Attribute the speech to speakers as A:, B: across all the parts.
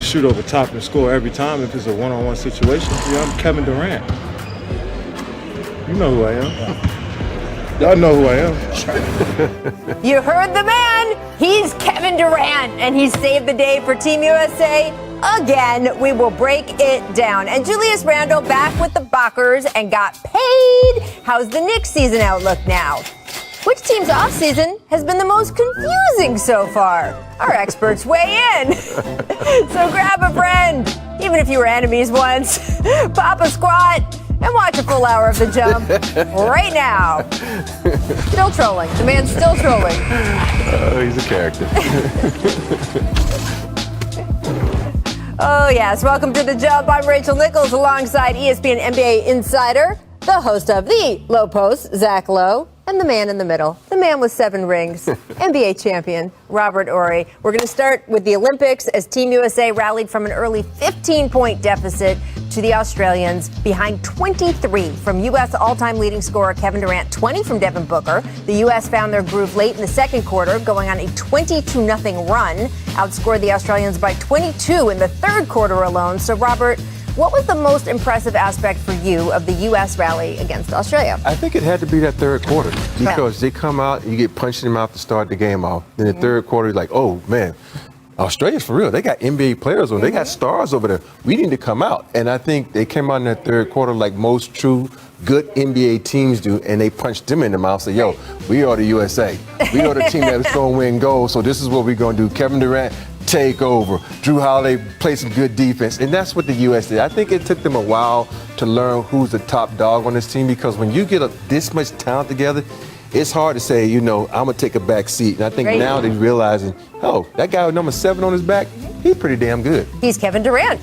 A: shoot over top and score every time if it's a one-on-one situation. Yeah, I'm Kevin Durant. You know who I am. Y'all know who I am.
B: You heard the man. He's Kevin Durant, and he saved the day for Team USA. Again, we will break it down. And Julius Randle back with the Bockers and got paid. How's the Knicks season outlook now? Which team's offseason has been the most confusing so far? Our experts weigh in. So grab a friend, even if you were enemies once. Pop a squat and watch a full hour of The Jump right now. Still trolling. The man's still trolling.
C: He's a character.
B: Oh, yes. Welcome to The Jump. I'm Rachel Nichols alongside ESPN NBA insider, the host of The Low Post, Zach Lowe, and the man in the middle, the man with 7 rings, NBA champion, Robert Horry. We're going to start with the Olympics as Team USA rallied from an early 15-point deficit to the Australians behind 23 from U.S. all-time leading scorer Kevin Durant, 20 from Devin Booker. The U.S. found their groove late in the second quarter, going on a 22-0 run, outscored the Australians by 22 in the third quarter alone. So, Robert, what was the most impressive aspect for you of the U.S. rally against Australia?
C: I think it had to be that third quarter because they come out, you get punched in the mouth to start the game off. Then the third quarter, you're like, oh, man, Australia's for real. They got NBA players over there. They got stars over there. We need to come out. And I think they came out in that third quarter like most true good NBA teams do, and they punched them in the mouth and say, yo, we are the USA. We are the team that's going to win gold, so this is what we're going to do. Kevin Durant, take over. Drew Holiday played some good defense, and that's what the U.S. did. I think it took them a while to learn who's the top dog on this team because when you get this much talent together, it's hard to say, I'm going to take a back seat. And I think now they're realizing, that guy with number 7 on his back, he's pretty damn good.
B: He's Kevin Durant.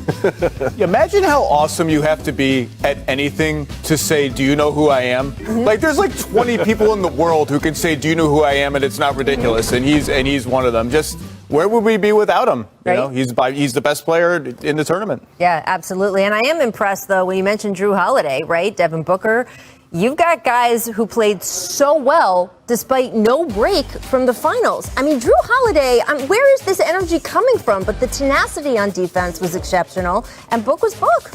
D: Imagine how awesome you have to be at anything to say, do you know who I am? Like, there's like 20 people in the world who can say, do you know who I am? And it's not ridiculous. And he's one of them. Just where would we be without him?
B: Right.
D: He's the best player in the tournament.
B: Yeah, absolutely. And I am impressed, though, when you mentioned Drew Holiday, right? Devin Booker. You've got guys who played so well despite no break from the finals. I mean, Drew Holiday, where is this energy coming from? But the tenacity on defense was exceptional, and Book was Book.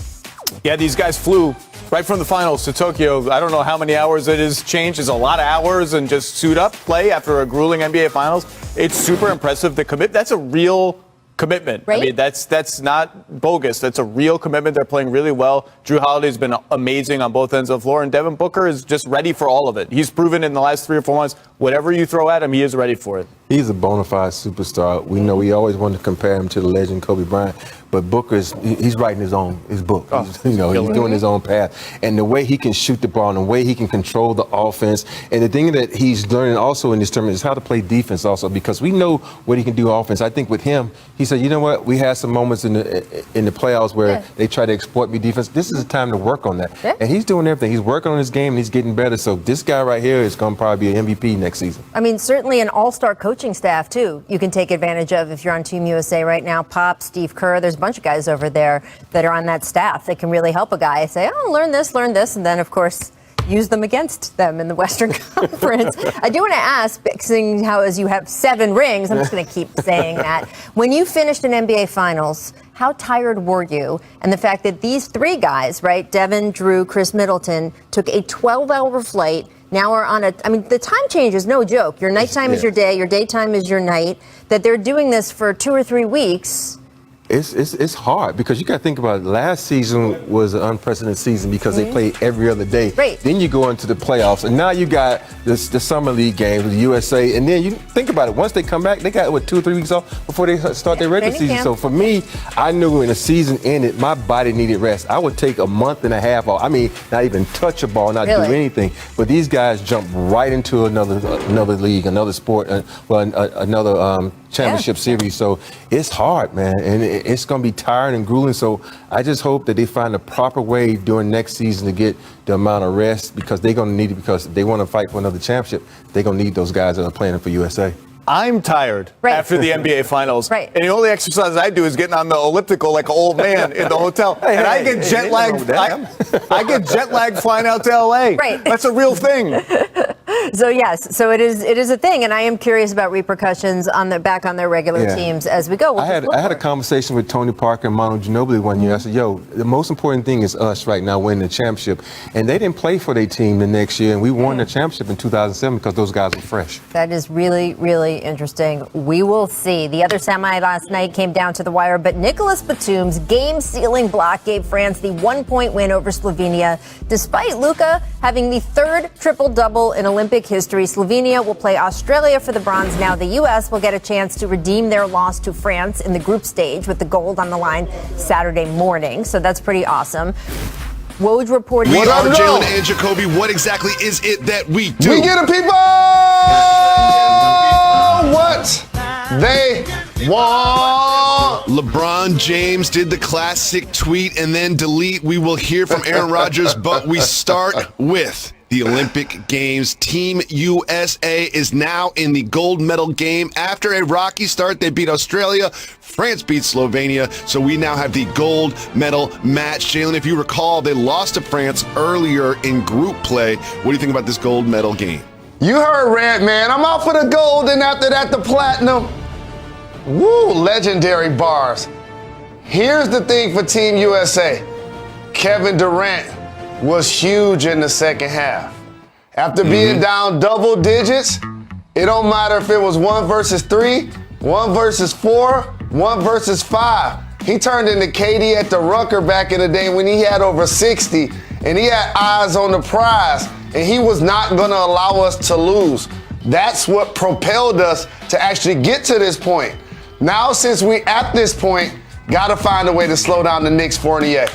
D: Yeah, these guys flew right from the finals to Tokyo. I don't know how many hours it is changed. It's a lot of hours and just suit up, play after a grueling NBA finals. It's super impressive. That's a real commitment.
B: Right?
D: I mean, that's not bogus. That's a real commitment. They're playing really well. Drew Holiday's been amazing on both ends of the floor, and Devin Booker is just ready for all of it. He's proven in the last 3 or 4 months, whatever you throw at him, he is ready for it.
C: He's a bona fide superstar. We know we always wanted to compare him to the legend Kobe Bryant, but Booker's he's writing his book. He's doing his own path. And the way he can shoot the ball and the way he can control the offense. And the thing that he's learning also in this tournament is how to play defense also, because we know what he can do offense. I think with him, he said, you know what, we had some moments in the playoffs where they try to exploit me defense. This is the time to work on that. Yeah. And he's doing everything. He's working on his game and he's getting better. So this guy right here is going to probably be an MVP next season.
B: I mean, certainly an all-star coaching staff, too, you can take advantage of if you're on Team USA right now. Pop, Steve Kerr, there's a bunch of guys over there that are on that staff that can really help a guy say, learn this, and then, of course, use them against them in the Western Conference. I do want to ask, seeing how as you have 7 rings, I'm just going to keep saying that. When you finished an NBA Finals, how tired were you? And the fact that these 3 guys, right, Devin, Drew, Chris Middleton, took a 12-hour flight, now are on the time change is no joke. Your nighttime is your day, your daytime is your night, that they're doing this for 2 or 3 weeks.
C: It's hard because you got to think about it. Last season was an unprecedented season because they played every other day.
B: Right.
C: Then you go into the playoffs, and now you got the Summer League game with the USA. And then you think about it. Once they come back, they got 2 or 3 weeks off before they start their regular season. So for me, I knew when the season ended, my body needed rest. I would take a month and a half off. I mean, not even touch a ball, not do anything. But these guys jump right into another league, another sport, another championship series. So it's hard, man, and it's going to be tiring and grueling. So I just hope that they find the proper way during next season to get the amount of rest, because they're going to need it, because if they want to fight for another championship, they're going to need those guys that are playing for USA.
D: I'm tired after the NBA Finals.
B: Right.
D: And the only exercise I do is getting on the elliptical like an old man in the hotel. And I get jet lagged. I get jet lagged flying out to LA.
B: Right.
D: That's a real thing.
B: So yes, so it is a thing, and I am curious about repercussions back on their regular teams as we go.
C: I had a conversation with Tony Parker and Manu Ginobili one year. I said, "Yo, the most important thing is us right now winning the championship." And they didn't play for their team the next year, and we won the championship in 2007 because those guys were fresh.
B: That is really, really interesting. We will see. The other semi last night came down to the wire, but Nicolas Batum's game-sealing block gave France the 1-point win over Slovenia. Despite Luka having the third triple-double in Olympic history, Slovenia will play Australia for the bronze. Now the U.S. will get a chance to redeem their loss to France in the group stage with the gold on the line Saturday morning. So that's pretty awesome. Woj reported.
E: We are Jalen and Jacoby. What exactly is it that we do?
F: We get the people what they want.
E: LeBron James did the classic tweet and then delete. We will hear from Aaron Rodgers, but we start with the Olympic Games. Team USA is now in the gold medal game. After a rocky start, they beat Australia. France beat Slovenia. So we now have the gold medal match. Jalen, if you recall, they lost to France earlier in group play. What do you think about this gold medal game?
F: You heard Red, man. I'm out for the gold, and after that, the platinum. Woo, legendary bars. Here's the thing for Team USA. Kevin Durant was huge in the second half. After being down double digits, it don't matter if it was 1 versus 3, 1 versus 4, 1 versus 5. He turned into KD at the Rucker back in the day when he had over 60 and he had eyes on the prize and he was not gonna allow us to lose. That's what propelled us to actually get to this point. Now, since we at this point, gotta find a way to slow down the Knicks Fournier.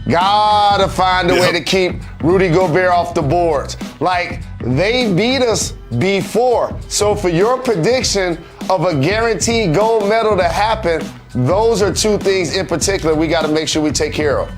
F: Gotta find a way to keep Rudy Gobert off the boards. Like, they beat us before. So for your prediction of a guaranteed gold medal to happen, those are two things in particular we gotta make sure we take care of.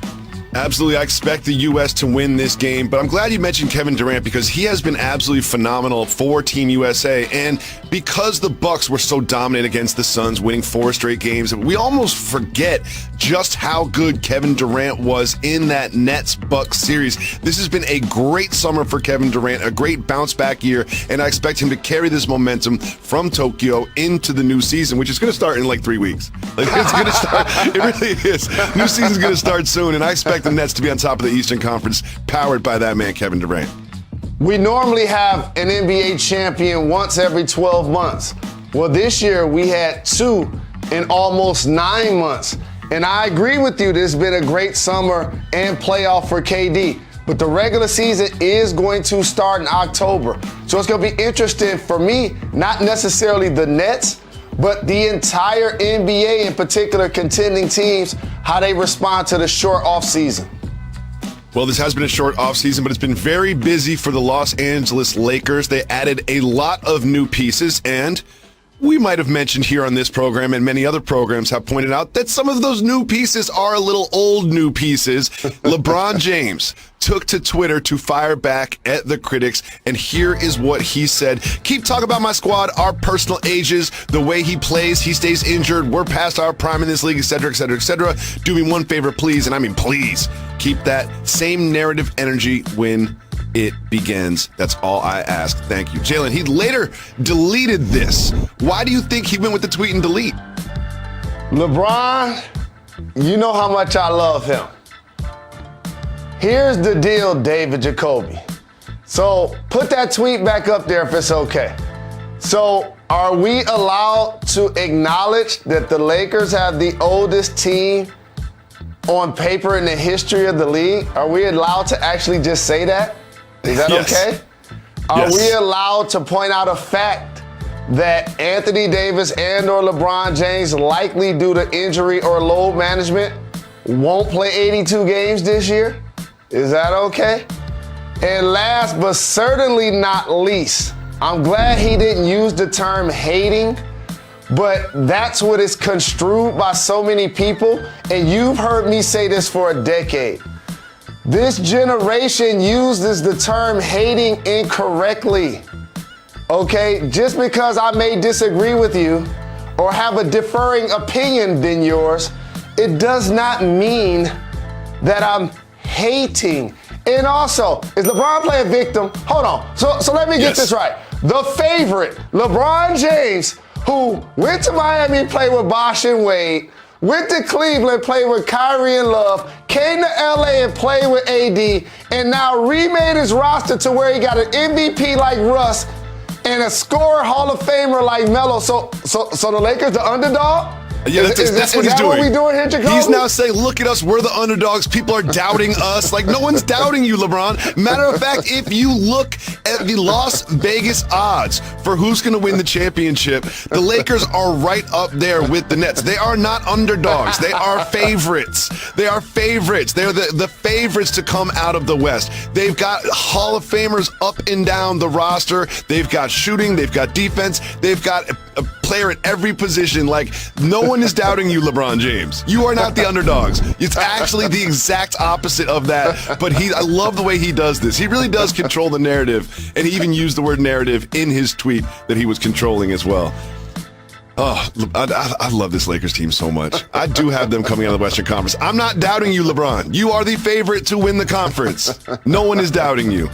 E: Absolutely. I expect the U.S. to win this game, but I'm glad you mentioned Kevin Durant because he has been absolutely phenomenal for Team USA. And because the Bucks were so dominant against the Suns, winning 4 straight games, we almost forget just how good Kevin Durant was in that Nets-Bucks series. This has been a great summer for Kevin Durant, a great bounce-back year, and I expect him to carry this momentum from Tokyo into the new season, which is going to start in like 3 weeks. Like, it's going to start. It really is. New season's going to start soon, and I expect the Nets to be on top of the Eastern Conference, powered by that man, Kevin Durant.
F: We normally have an NBA champion once every 12 months. Well, this year we had 2 in almost 9 months. And I agree with you, this has been a great summer and playoff for KD. But the regular season is going to start in October. So it's going to be interesting for me, not necessarily the Nets, but the entire NBA, in particular contending teams, how they respond to the short offseason.
E: Well, this has been a short offseason, but it's been very busy for the Los Angeles Lakers. They added a lot of new pieces, and we might have mentioned here on this program and many other programs have pointed out that some of those new pieces are a little old new pieces. LeBron James took to Twitter to fire back at the critics, and here is what he said. Keep talking about my squad, our personal ages, the way he plays, he stays injured, we're past our prime in this league, etc., etc., etc. Do me one favor, please, and I mean please, keep that same narrative energy when it begins. That's all I ask. Thank you. Jalen, he later deleted this. Why do you think he went with the tweet and delete?
F: LeBron, you know how much I love him. Here's the deal, David Jacoby. So put that tweet back up there if it's okay. So are we allowed to acknowledge that the Lakers have the oldest team on paper in the history of the league? Are we allowed to actually just say that? Is that okay? Are we allowed to point out a fact that Anthony Davis and or LeBron James, likely due to injury or load management, won't play 82 games this year? Is that okay? And last but certainly not least, I'm glad he didn't use the term hating, but that's what is construed by so many people. And you've heard me say this for a decade. This generation uses the term hating incorrectly. Okay, just because I may disagree with you or have a differing opinion than yours, it does not mean that I'm hating. And also, is LeBron playing victim? Hold on. So let me get this right. The favorite, LeBron James, who went to Miami, played with Bosh and Wade, went to Cleveland, played with Kyrie and Love, came to LA and played with AD, and now remade his roster to where he got an MVP like Russ and a scorer Hall of Famer like Melo. So the Lakers, the underdog?
E: Yeah, that's what he's doing.
F: Is that what we doing here, Jacoby?
E: He's now saying, look at us, we're the underdogs. People are doubting us. Like, no one's doubting you, LeBron. Matter of fact, if you look at the Las Vegas odds for who's going to win the championship, the Lakers are right up there with the Nets. They are not underdogs. They are favorites. They are favorites. They're the favorites to come out of the West. They've got Hall of Famers up and down the roster. They've got shooting. They've got defense. They've got a player at every position. Like, no one is doubting you, LeBron James. You are not the underdogs. It's actually the exact opposite of that. But I love the way he does this. He really does control the narrative, and he even used the word narrative in his tweet that he was controlling as well. Oh, I love this Lakers team so much. I do have them coming out of the Western Conference. I'm not doubting you, LeBron. You are the favorite to win the conference. No one is doubting you.